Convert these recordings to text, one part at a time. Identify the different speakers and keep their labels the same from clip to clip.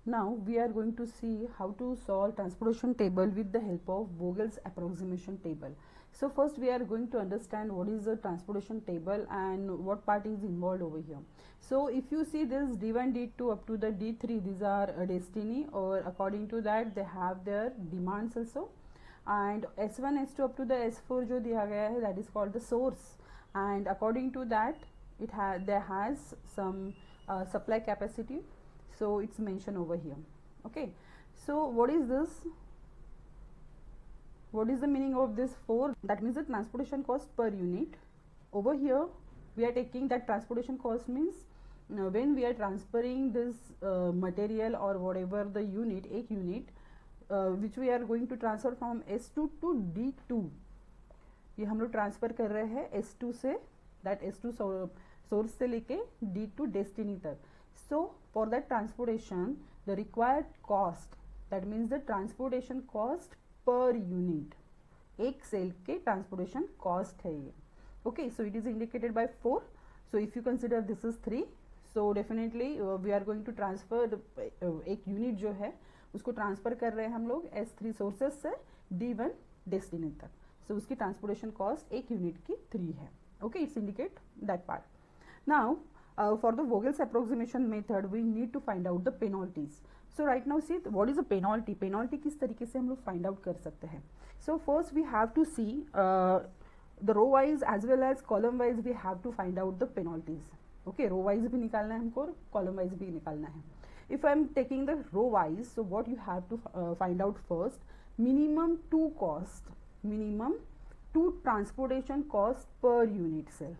Speaker 1: Now we are going to see how to solve transportation table with the help of Vogel's approximation table. So first we are going to understand what is the transportation table and what part is involved over here. So if you see this D1, D2 up to the D3, these are a destiny, or according to that they have their demands also. And S1, S2 up to the S4 जो दिया गया है, that is called the source, and according to that there has some supply capacity, so it's mentioned over here. Okay, so what is this, what is the meaning of this 4? That means the transportation cost per unit. Over here we are taking that transportation cost means when we are transferring this material or whatever the unit, एक unit which we are going to transfer from S2 to D2, ये हम लोग transfer कर रहे हैं S2 से, that S2 source से लेके D2 डेस्टिनी तक. So for that transportation the required cost, that means the transportation cost per unit, एक सेल के transportation cost है ये. Okay, so it is indicated by 4. So if you consider this is 3, so definitely we are going to transfer एक unit जो है उसको transfer कर रहे हैं हम लोग S3 सोर्सेस से D1 डेस्टिनी तक. So उसकी ट्रांसपोर्टेशन कॉस्ट एक यूनिट की 3 है. Okay, it's indicate that part. Now for the Vogel's approximation method we need to find out the penalties. So right now see what is a penalty. Penalty किस तरीके से हम लोग find out कर सकते हैं. So first we have to see the row wise as well as column wise we have to find out the penalties. Okay, row wise भी निकालना है हमको, column wise भी निकालना है. If I am taking the row wise, so what you have to find out first, minimum 2 cost, minimum 2 transportation cost per unit cell.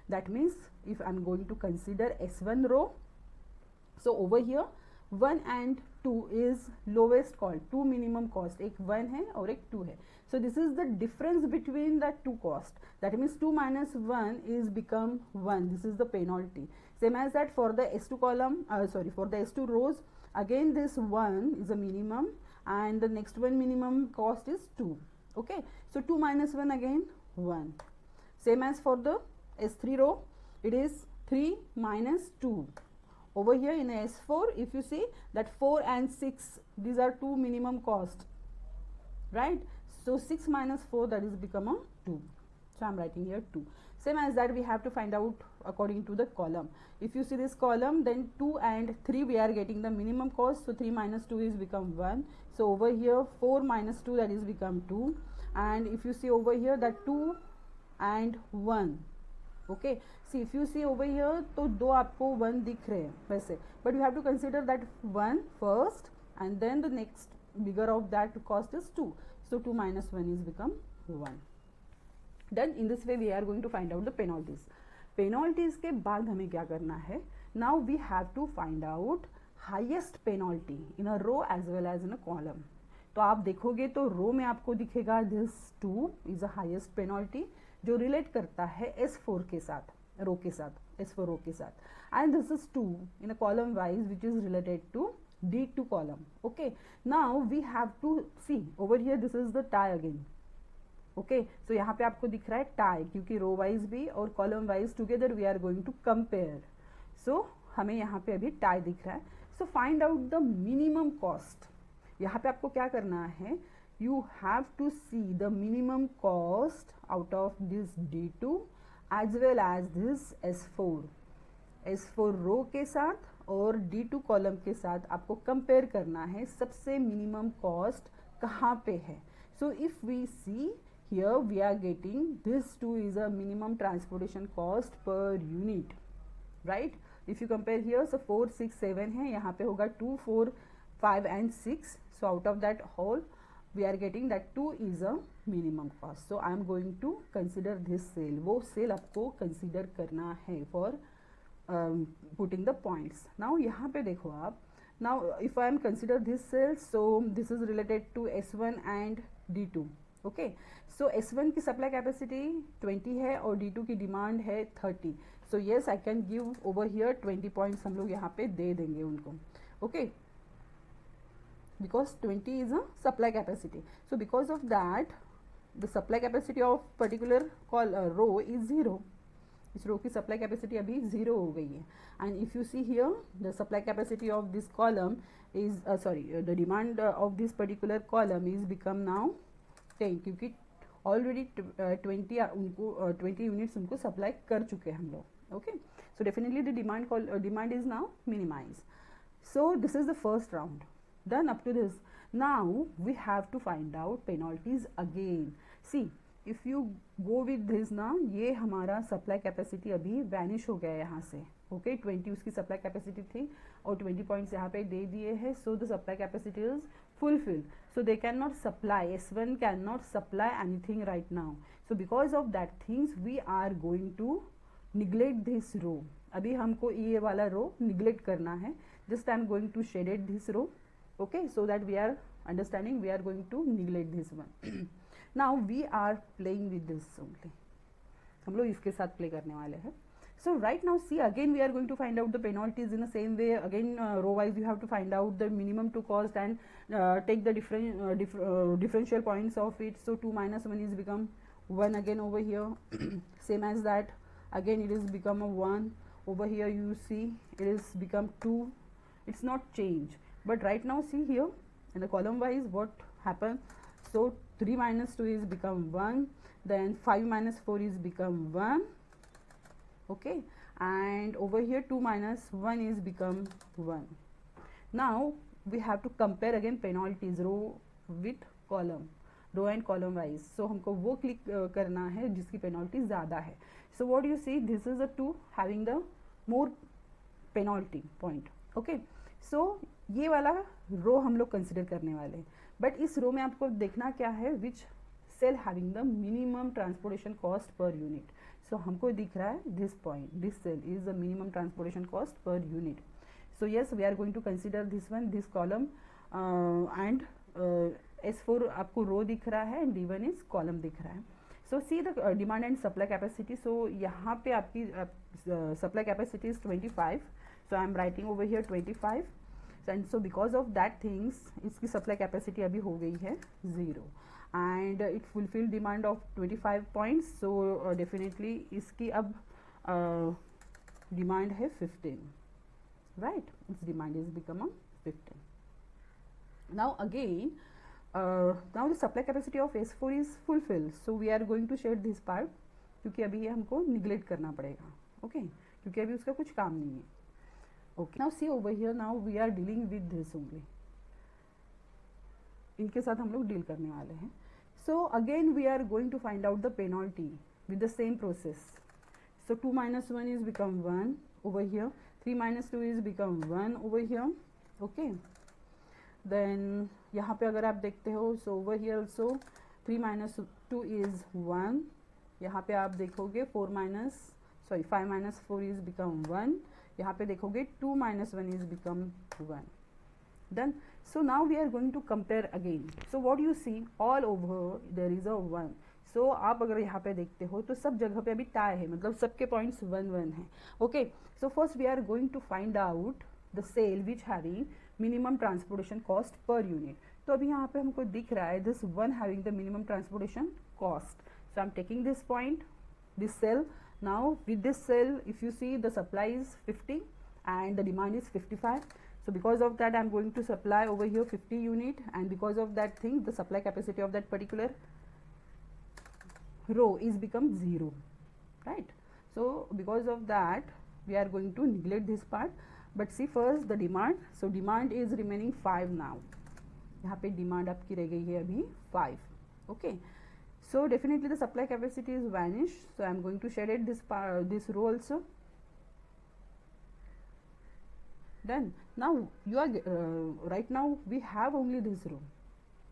Speaker 1: That means if I am going to consider S1 row, so over here 1 and 2 is lowest called, 2 minimum cost, एक 1 है और एक 2 है. So this is the difference between that 2 cost. That means 2 minus 1 is become 1. This is the penalty. Same as that for the S2 column, for the S2 rows, again this 1 is a minimum and the next one minimum cost is 2. Okay, so 2 minus 1 again 1. Same as for the S3 row, it is 3 minus 2. Over here in S4, if you see that 4 and 6, these are 2 minimum cost, right? So 6 minus 4, that is become a 2. So I am writing here 2. Same as that we have to find out according to the column. If you see this column, then 2 and 3 we are getting the minimum cost. So 3 minus 2 is become 1. So over here 4 minus 2, that is become 2. And if you see over here that 2 and 1. Okay, see if you see over here तो दो आपको 1 दिख रहे हैं वैसे, but you have to consider that 1 first and then the next bigger of that cost is 2. So 2 minus 1 is become 1. Then in this way we are going to find out the penalties. Penalties के बाद हमें क्या करना है? Now we have to find out highest penalty in a row as well as in a column. तो आप देखोगे तो रो में आपको दिखेगा this 2 is a highest penalty जो रिलेट करता है S4 के साथ, रो के साथ, S4 रो के साथ, and this is 2 in a column wise which is related to D2 column. Okay, now we have to see over here this is the tie again. Okay, so यहाँ पे आपको दिख रहा है tie क्योंकि रो वाइज भी और column wise together we are going to compare. So हमें यहाँ पे अभी tie दिख रहा है. So find out the minimum cost. यहाँ पे आपको क्या करना है, you have to see the minimum cost out of this D2 as well as this S4. S4 रो के साथ और D2 कॉलम के साथ आपको कंपेयर करना है सबसे मिनिमम कॉस्ट कहाँ पे है. So if we see here we are getting this 2 is a minimum transportation cost per unit, right? If you compare here, so 4, 6, 7 है, यहाँ पे होगा 2, 4, 5 and 6. So out of that whole we are getting that 2 is a minimum cost. So I am going to consider this cell. वो cell आपको consider करना है for putting the points. Now यहाँ पे देखो आप. Now if I am consider this cell, so this is related to S1 and D2. Okay, so S1 की supply capacity 20 है और D2 की demand है 30. So yes, I can give over here 20 points हम लोग यहाँ पे दे देंगे उनको. Okay, because 20 is a supply capacity. So because of that the supply capacity of particular row is 0. इस रो की सप्लाई कैपेसिटी अभी 0 हो गई है. And if you see here the supply capacity of this column is the demand of this particular column is become now 10, क्योंकि already 20 units उनको supply कर चुके हैं हम लोग. Okay, so definitely the demand is now minimize. So this is the first round. Done up to this. Now we have to find out penalties again. See, if you go with this ना, ये हमारा supply capacity अभी vanish हो गया है यहाँ से. Okay, 20 उसकी सप्लाई कैपेसिटी थी और 20 पॉइंट्स यहाँ पे दे दिए हैं. So the supply capacity is fulfil. So they can not supply, S1 can not supply anything right now. So because of that things we are going to neglect this row. अभी हमको ये वाला रो neglect करना है. Just I am going to shade this row, okay, so that we are understanding we are going to neglect this one. Now we are playing with this only. हम लोग इसके साथ play करने वाले हैं. So right now see again we are going to find out the penalties in the same way. Again row wise you have to find out the minimum to cost and take the differential points of it. So 2 minus 1 is become 1 again over here. Same as that again it is become a 1. Over here you see it is become 2. It's not change, but right now see here in the column wise what happened. So 3 minus 2 is become 1, then 5 minus 4 is become 1. Okay, and over here 2 minus 1 is become 1. Now we have to compare again penalties row with column, row and column wise. So हमको वो click करना है जिसकी penalty ज़्यादा है. So what you see, this is a 2 having the more penalty point. Okay, so ये वाला रो हम लोग कंसिडर करने वाले हैं. बट इस रो में आपको देखना क्या है, which cell having the minimum transportation cost per unit. So हमको दिख रहा है this point, this cell is the minimum transportation cost per unit. So yes we are going to consider this one, this column and S4 आपको रो दिख रहा है and D1 is column दिख रहा है. So see the demand and supply capacity. So यहाँ पे आपकी supply capacity is 25. So I am writing over here 25, and so because of that things इसकी supply capacity अभी हो गई है 0 and it fulfill demand of 25 points. So definitely इसकी अब demand है 15, right? Its demand is become a 15. Now again now the supply capacity of S4 is fulfilled. So we are going to shade this part क्योंकि अभी ये हमको neglect करना पड़ेगा. Okay, क्योंकि अभी उसका कुछ काम नहीं है. Okay, now see over here, now we are dealing with this only. इनके साथ हम लोग डील करने वाले हैं. So again we are going to find out the penalty with the same process. So 2 minus 1 is become 1 over here. 3 minus 2 is become 1 over here. Okay. Then यहाँ पे अगर आप देखते हो, so over here also 3 minus 2 is 1. यहाँ पे आप देखोगे 5 minus 4 is become 1. यहाँ पे देखोगे 2 minus 1 is become 1. Done. So now we are going to compare again. So what you see all over there is a 1. So आप अगर यहाँ पे देखते हो तो सब जगह पे अभी टाई है, मतलब सबके पॉइंट्स 1 हैं. Okay, so first we are going to find out the cell which having minimum transportation cost per unit. तो अभी यहाँ पे हमको दिख रहा है this one having the minimum transportation cost. So I am taking this point, this cell. Now with this cell if you see the supply is 50 and the demand is 55. So because of that I am going to supply over here 50 unit, and because of that thing the supply capacity of that particular row is become 0, right? So because of that we are going to neglect this part. But see first the demand. So demand is remaining 5 now. यहाँ पे demand आपकी रह गई है अभी 5. Okay, so definitely the supply capacity is vanished. So I am going to shade it this row also. Done. Now you are right now we have only this row,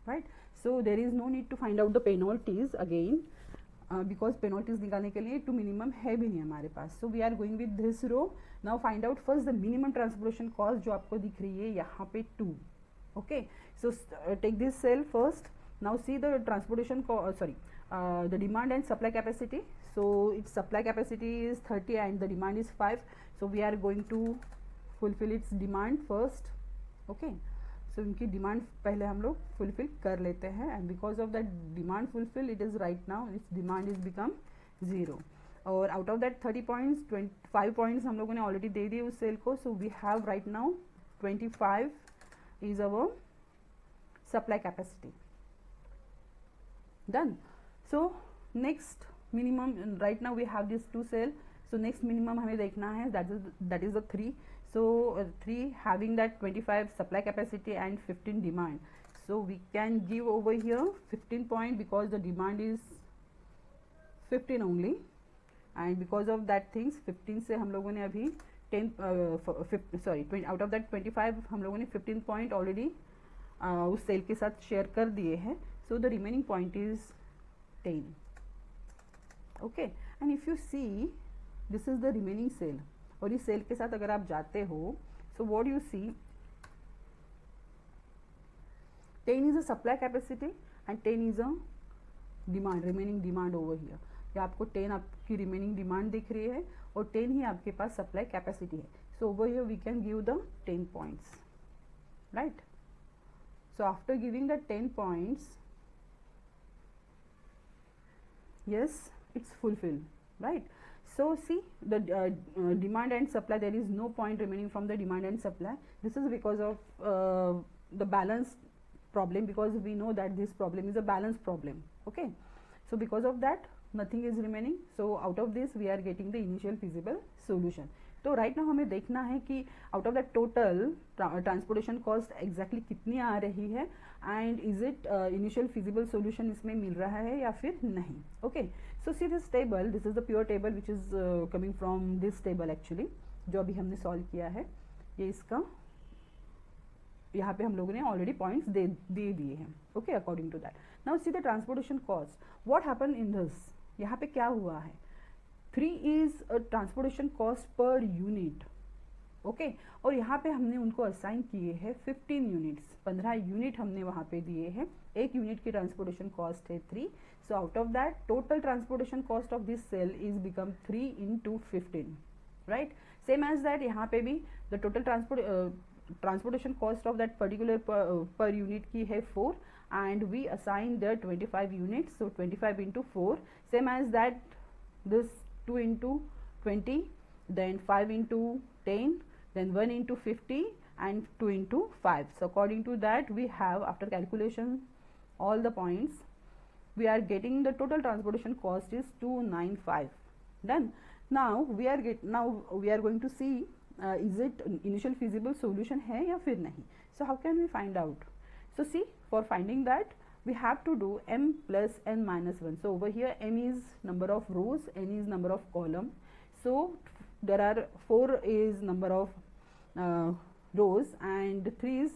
Speaker 1: right? So there is no need to find out the penalties again because penalties निकालने के लिए to minimum है भी नहीं हमारे पास. So we are going with this row. Now find out first the minimum transportation cost जो आपको दिख रही है यहाँ पे 2. Okay, so take this cell first. Now see the transportation the demand and supply capacity. So its supply capacity is 30 and the demand is 5. So we are going to fulfill its demand first. Okay, so इनकी demand पहले हम लोग fulfill कर लेते हैं and because of that demand fulfill it is right now its demand is become 0. और out of that 30 points 25 points हम लोगों ने ऑलरेडी दे दिए उस सेल को. So we have right now 25 is our supply capacity. Done. So next minimum, right now we have this 2 cell. So next minimum हमें देखना है, that is the 3. So 3 having that 25 supply capacity and 15 demand. So we can give over here 15 point because the demand is 15 only, and because of that things 15 से हम लोगों ने अभी 10 out of that 25 हम लोगों ने 15 point already उस cell के साथ शेयर कर दिए हैं. So the remaining point is 10. Okay, and if you see this is the remaining cell, और इस सेल के साथ अगर आप जाते हो, so what you see 10 is a supply capacity and 10 is a demand, remaining demand over here. या आपको 10 आपकी remaining demand दिख रही है और 10 ही आपके पास supply capacity है. So over here we can give the 10 points, right? So after giving the 10 points, yes, it's fulfilled, right? So see the demand and supply, there is no point remaining from the demand and supply. This is because of the balance problem, because we know that this problem is a balance problem. Okay, so because of that nothing is remaining. So out of this we are getting the initial feasible solution. तो right now हमें देखना है कि out of that total transportation cost exactly कितनी आ रही है, and is it initial feasible solution इसमें मिल रहा है या फिर नहीं. Okay, so see this table, this is the pure table which is coming from this table actually, जो अभी हमने सॉल्व किया है. ये इसका यहाँ पे हम लोगों ने ऑलरेडी पॉइंट्स दे दिए हैं. Okay, according to that now see the transportation cost. What happen in this, यहाँ पे क्या हुआ है. 3 is a transportation cost per unit. Okay, और यहाँ पे हमने उनको असाइन किए हैं 15 यूनिट्स, 15 यूनिट हमने वहाँ पे दिए हैं. एक यूनिट की ट्रांसपोर्टेशन कॉस्ट है 3. So out of that total transportation cost of this cell is become 3 into 15, right. Same as that यहाँ पे भी the total transportation cost of that particular per unit की है 4, and we assign there 25 units. So 25 into 4, same as that this 2 into 20, then 5 into 10, then 1 into 50, and 2 into 5. So according to that we have, after calculation all the points, we are getting the total transportation cost is 295. Done. Now we are going to see is it initial feasible solution है या फिर नहीं. So how can we find out? So see, for finding that we have to do m plus n minus 1. So over here m is number of rows, n is number of column. So there are 4 is number of rows and 3 is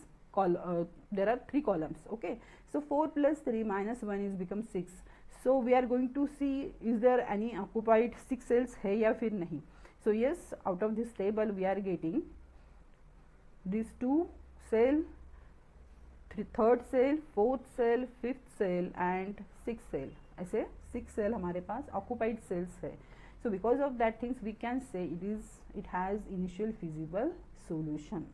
Speaker 1: there are 3 columns. Okay, so 4 plus 3 minus 1 is become 6. So we are going to see is there any occupied 6 cells है या फिर नहीं. So yes, out of this table we are getting these 2 cell, third cell, fourth cell, fifth cell and six cell. ऐसे 6 cell हमारे पास occupied cells है. So because of that things we can say it has initial feasible solution.